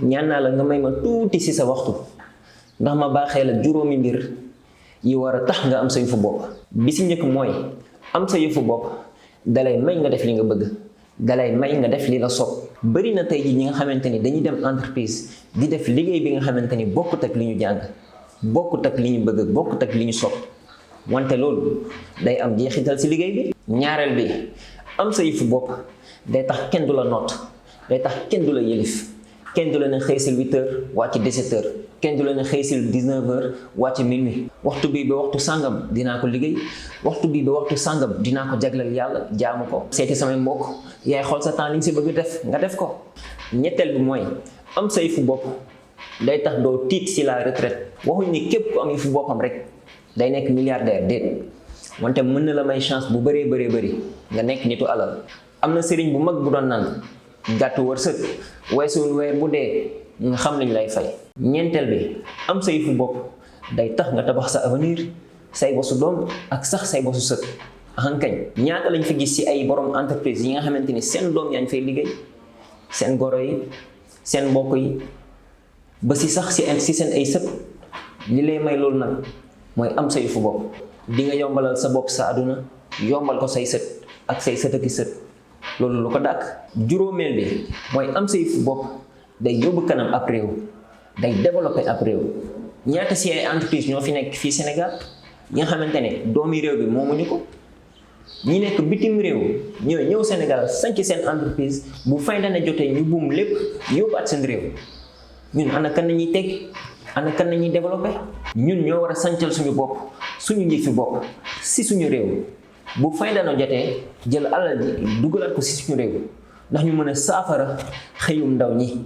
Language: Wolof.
ñaan naa la nga may ma tuuti ci sa waxtu ndax ma baaxee la juróomi mbir yi war a tax nga am sa yëfu bopp bi ci njëkk mooy am sa yëfu bopp dalay may nga def li nga bëgg dalay may nga def li la sopp bari na tey ji ñi nga xamante ni dañuy dem entreprise di def liggéey bi nga xamante ni bokkut ak li ñu jàng bokkut ak li ñu bëgg bokkut ak li ñu sopp wante loolu day am jeexital ci liggéey bi ñaareel bi am sa yëfu bopp day tax kenn du la noot day tax kenn du la yëlif kenn du la ne xëy sil 8 heures wàcc 17 heures kenn du la ne xëy sil 19 heures wàcc minuit waxtu bii ba waxtu sàngam dinaa ko liggéey waxtu bii ba waxtu sàngam dinaa ko jagleel yàlla jaamu ko seeti samay mbokk yaay xool sa temps li nga si bëgg def nga def ko ñetteel bi mooy am sa yëfu bopp day tax doo tiit si la retraite waxuñ ni képp ku am yëfu boppam rek day nekk milliardaire déet wante mën na la may chance bu bëree bëri nga nekk nitu alal am na sëriñ bu mag bu doon naan gàttu wërsëg weesuwul weer bu dee nga xam lañ lay fay ñeenteel bi am sa yëfu bopp day tax nga tabax sa avenir say bosu doom ak sax say bosu sët hankañ ñaata lañ fi gis ci ay borom entreprise yi nga xamante ni seen doom yaa ñu fay liggéey seen goro yi seen mbokk yi ba si sax si seen ay sët li lay may loolu nag mooy am sa yëfu bopp di nga yombalal sa bopp sa àdduna yombal ko say sët ak say sët ak i sët loolu lu ko dàkk juróomeel bi mooy am sa yëfu bopp day yóbbu kanam ab réew day développer ab réew ñaata si ay entreprise ñoo fi nekk fii Sénégal ñi nga xamante ne doomi réew bi moomuñu ko ñi nekk bitim réew ñëw Sénégal sanc seen entreprise bu fin d'année jotee ñu buum lépp yóbbaat seen réew ñun ana kan nañuy teg ana kan nañuy développé ñun ñoo war a sancal suñu bopp suñu yëfi bopp si suñu réew bu fin d'année jotee jël alal ji dugalaat ko si suñu réew ndax ñu mën a saafara xëyum ndaw ñi